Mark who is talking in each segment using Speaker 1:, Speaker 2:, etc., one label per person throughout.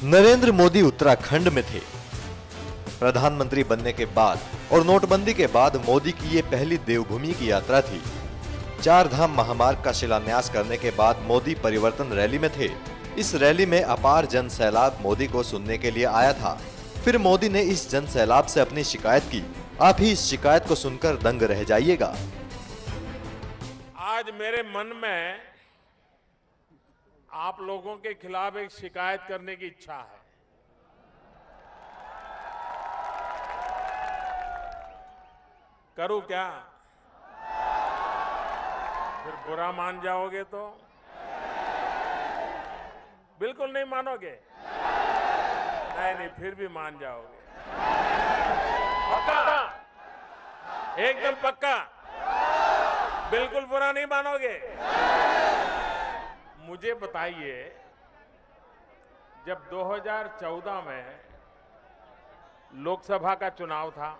Speaker 1: नरेंद्र मोदी उत्तराखंड में थे। प्रधानमंत्री बनने के बाद और नोटबंदी के बाद मोदी की ये पहली देवभूमि की यात्रा थी। 4 धाम महामार्ग का शिलान्यास करने के बाद मोदी परिवर्तन रैली में थे। इस रैली में अपार जन सैलाब मोदी को सुनने के लिए आया था। फिर मोदी ने इस जन सैलाब से अपनी शिकायत की। आप ही इस शिकायत को सुनकर दंग रह जाइएगा।
Speaker 2: आज मेरे मन में आप लोगों के खिलाफ एक शिकायत करने की इच्छा है। करूं क्या? फिर बुरा मान जाओगे तो? बिल्कुल नहीं मानोगे? नहीं, फिर भी मान जाओगे। पक्का? एकदम पक्का? बिल्कुल बुरा नहीं मानोगे? मुझे बताइए, जब 2014 में लोकसभा का चुनाव था,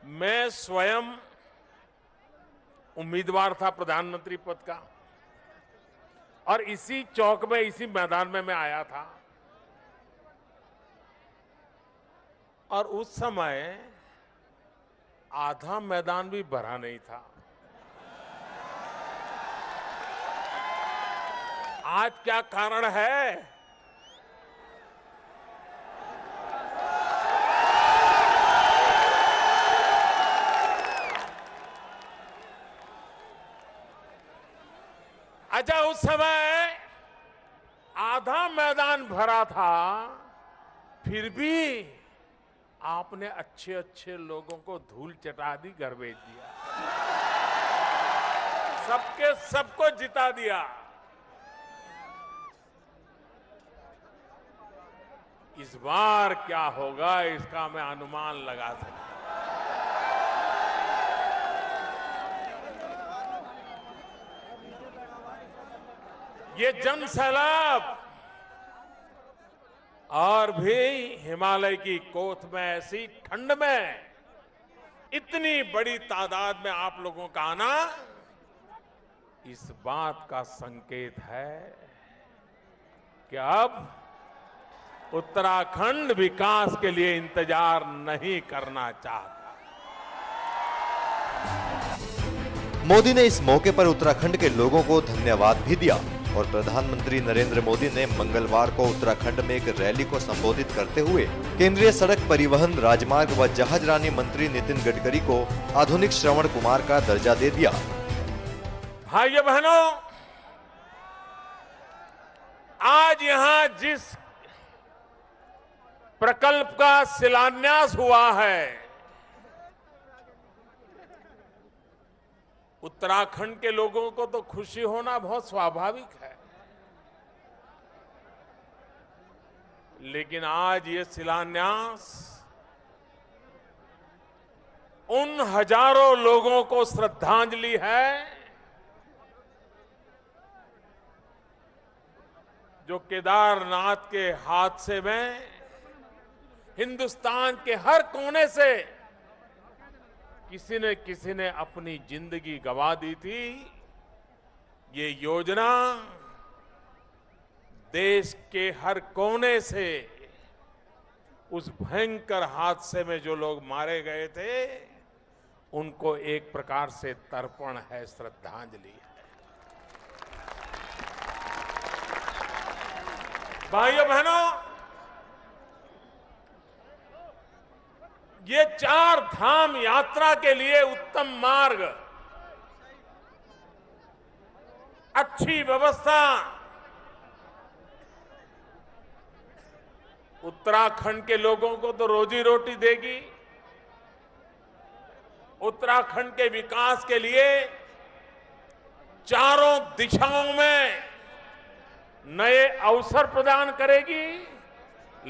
Speaker 2: मैं स्वयं उम्मीदवार था प्रधानमंत्री पद का और इसी चौक में, इसी मैदान में मैं आया था और उस समय आधा मैदान भी भरा नहीं था। आज क्या कारण है? अच्छा, उस समय आधा मैदान भरा था, फिर भी आपने अच्छे अच्छे लोगों को धूल चटा दी, घर भेज दिया, सबके सबको जिता दिया। इस बार क्या होगा इसका मैं अनुमान लगा सकता हूं। ये जन सैलाब और भी हिमालय की कोथ में ऐसी ठंड में इतनी बड़ी तादाद में आप लोगों का आना इस बात का संकेत है कि अब उत्तराखंड विकास के लिए इंतजार नहीं करना चाहता।
Speaker 1: मोदी ने इस मौके पर उत्तराखंड के लोगों को धन्यवाद भी दिया और प्रधानमंत्री नरेंद्र मोदी ने मंगलवार को उत्तराखंड में एक रैली को संबोधित करते हुए केंद्रीय सड़क परिवहन, राजमार्ग व जहाजरानी मंत्री नितिन गडकरी को आधुनिक श्रवण कुमार का दर्जा दे दिया।
Speaker 2: भाइयों बहनों, आज यहां जिस प्रकल्प का शिलान्यास हुआ है, उत्तराखंड के लोगों को तो खुशी होना बहुत स्वाभाविक है, लेकिन आज ये शिलान्यास उन हजारों लोगों को श्रद्धांजलि है जो केदारनाथ के हादसे में हिंदुस्तान के हर कोने से किसी ने अपनी जिंदगी गंवा दी थी। ये योजना देश के हर कोने से उस भयंकर हादसे में जो लोग मारे गए थे उनको एक प्रकार से तर्पण है, श्रद्धांजलि है। भाइयों बहनों, ये 4 धाम यात्रा के लिए उत्तम मार्ग, अच्छी व्यवस्था उत्तराखंड के लोगों को तो रोजी रोटी देगी, उत्तराखंड के विकास के लिए चारों दिशाओं में नए अवसर प्रदान करेगी,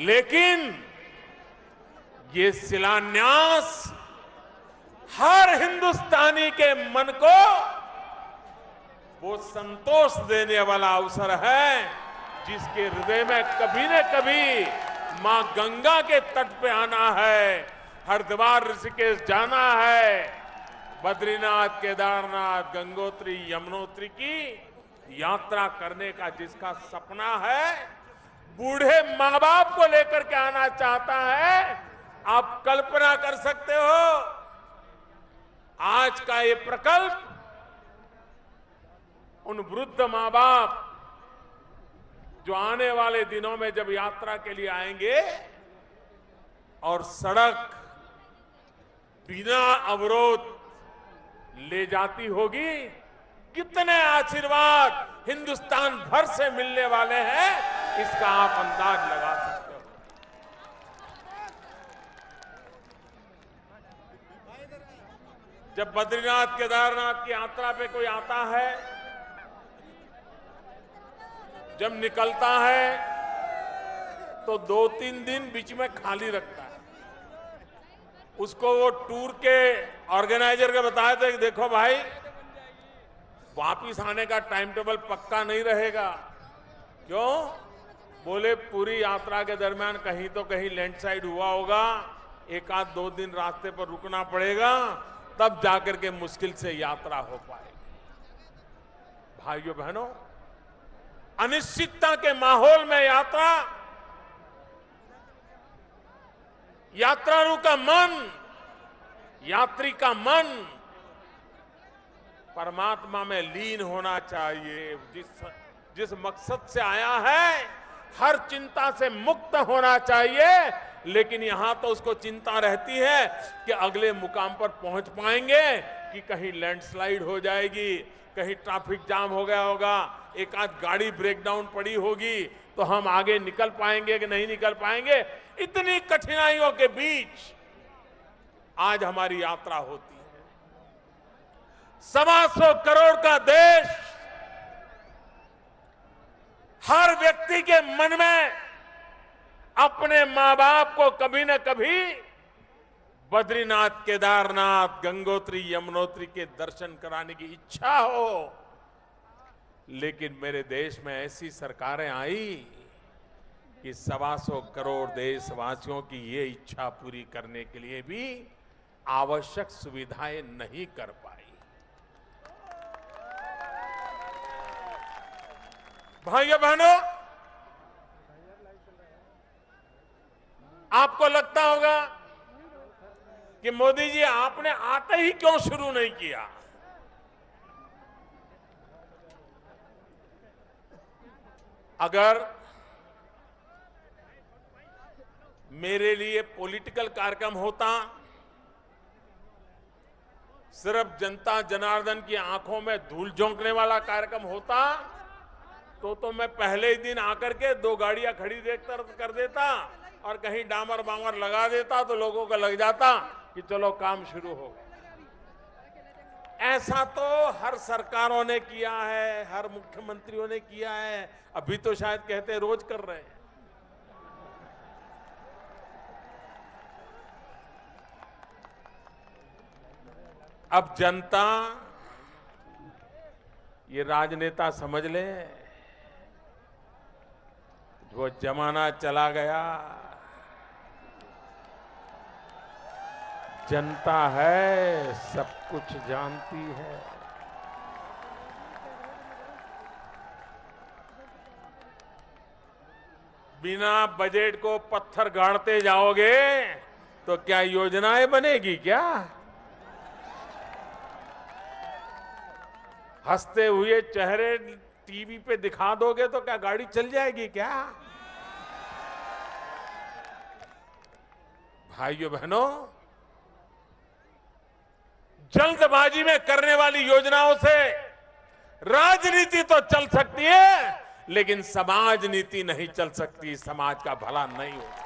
Speaker 2: लेकिन ये शिलान्यास हर हिंदुस्तानी के मन को वो संतोष देने वाला अवसर है जिसके हृदय में कभी न कभी मां गंगा के तट पे आना है, हरिद्वार ऋषिकेश जाना है, बद्रीनाथ, केदारनाथ, गंगोत्री, यमुनोत्री की यात्रा करने का जिसका सपना है, बूढ़े मां बाप को लेकर के आना चाहता है, आप कल्पना कर सकते हो आज का ये प्रकल्प उन वृद्ध मां बाप जो आने वाले दिनों में जब यात्रा के लिए आएंगे और सड़क बिना अवरोध ले जाती होगी, कितने आशीर्वाद हिंदुस्तान भर से मिलने वाले हैं, इसका आप अंदाज लगा सकते हो। जब बद्रीनाथ केदारनाथ की यात्रा पे कोई आता है, जब निकलता है तो 2-3 दिन बीच में खाली रखता है। उसको वो टूर के ऑर्गेनाइजर के बताया था कि देखो भाई, वापिस आने का टाइम टेबल पक्का नहीं रहेगा। क्यों? बोले पूरी यात्रा के दरमियान कहीं तो कहीं लैंडस्लाइड हुआ होगा, 1-2 दिन रास्ते पर रुकना पड़ेगा, तब जाकर के मुश्किल से यात्रा हो पाएगी। भाइयों बहनों, अनिश्चितता के माहौल में यात्रालु का मन, यात्री का मन परमात्मा में लीन होना चाहिए। जिस मकसद से आया है, हर चिंता से मुक्त होना चाहिए। लेकिन यहां तो उसको चिंता रहती है कि अगले मुकाम पर पहुंच पाएंगे कि कहीं लैंडस्लाइड हो जाएगी, कहीं ट्रैफिक जाम हो गया होगा, एक आध गाड़ी ब्रेकडाउन पड़ी होगी, तो हम आगे निकल पाएंगे कि नहीं निकल पाएंगे। इतनी कठिनाइयों के बीच आज हमारी यात्रा होती है। 125 करोड़ का देश, हर व्यक्ति के मन में अपने मां बाप को कभी न कभी बद्रीनाथ, केदारनाथ, गंगोत्री, यमुनोत्री के दर्शन कराने की इच्छा हो। लेकिन मेरे देश में ऐसी सरकारें आई कि 125 करोड़ देशवासियों की ये इच्छा पूरी करने के लिए भी आवश्यक सुविधाएं नहीं कर पाई। भाइयों बहनों, आपको लगता होगा कि मोदी जी आपने आते ही क्यों शुरू नहीं किया। अगर मेरे लिए पॉलिटिकल कार्यक्रम होता, सिर्फ जनता जनार्दन की आंखों में धूल झोंकने वाला कार्यक्रम होता, तो मैं पहले ही दिन आकर के 2 गाड़ियां खड़ी कर देता और कहीं डामर बामर लगा देता, तो लोगों को लग जाता कि चलो काम शुरू हो गया। ऐसा तो हर सरकारों ने किया है, हर मुख्यमंत्रियों ने किया है, अभी तो शायद कहते रोज कर रहे हैं। अब जनता, ये राजनेता समझ ले, वो जमाना चला गया। जनता है, सब कुछ जानती है। बिना बजट को पत्थर गाड़ते जाओगे तो क्या योजनाएं बनेगी क्या? हंसते हुए चेहरे टीवी पे दिखा दोगे तो क्या गाड़ी चल जाएगी क्या? भाइयों बहनों, जल्दबाजी में करने वाली योजनाओं से राजनीति तो चल सकती है, लेकिन समाज नीति नहीं चल सकती, समाज का भला नहीं होता।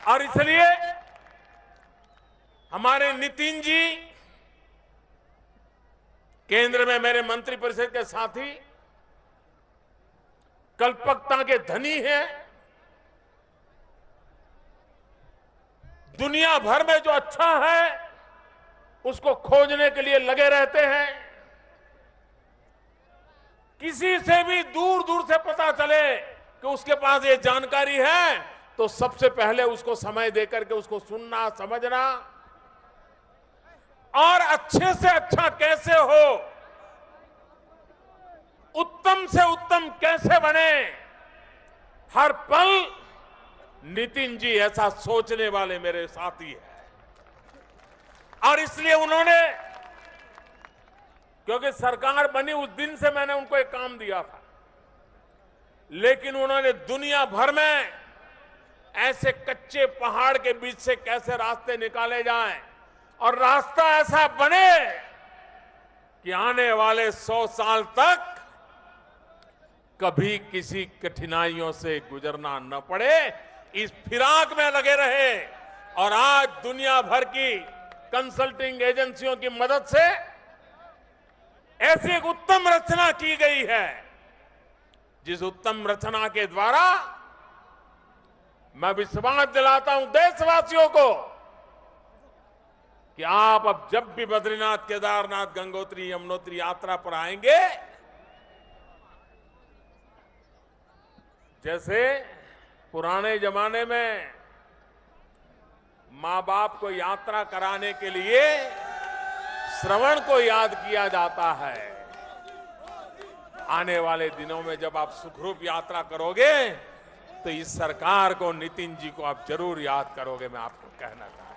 Speaker 2: और इसलिए हमारे नितिन जी केंद्र में मेरे मंत्रिपरिषद के साथी कल्पकता के धनी हैं। दुनिया भर में जो अच्छा है उसको खोजने के लिए लगे रहते हैं। किसी से भी दूर दूर से पता चले कि उसके पास ये जानकारी है तो सबसे पहले उसको समय देकर के उसको सुनना, समझना और अच्छे से अच्छा कैसे हो उत्तम से उत्तम कैसे बने, हर पल नितिन जी ऐसा सोचने वाले मेरे साथी हैं। और इसलिए उन्होंने, क्योंकि सरकार बनी उस दिन से मैंने उनको एक काम दिया था, लेकिन उन्होंने दुनिया भर में ऐसे कच्चे पहाड़ के बीच से कैसे रास्ते निकाले जाएं और रास्ता ऐसा बने कि आने वाले 100 साल तक कभी किसी कठिनाइयों से गुजरना न पड़े, इस फिराक में लगे रहे। और आज दुनिया भर की कंसल्टिंग एजेंसियों की मदद से ऐसी एक उत्तम रचना की गई है, जिस उत्तम रचना के द्वारा मैं विश्वास दिलाता हूं देशवासियों को कि आप अब जब भी बद्रीनाथ, केदारनाथ, गंगोत्री, यमुनोत्री यात्रा पर आएंगे, जैसे पुराने जमाने में मां बाप को यात्रा कराने के लिए श्रवण को याद किया जाता है, आने वाले दिनों में जब आप सुखरूप यात्रा करोगे तो इस सरकार को, नितिन जी को आप जरूर याद करोगे, मैं आपको कहना चाहता हूं।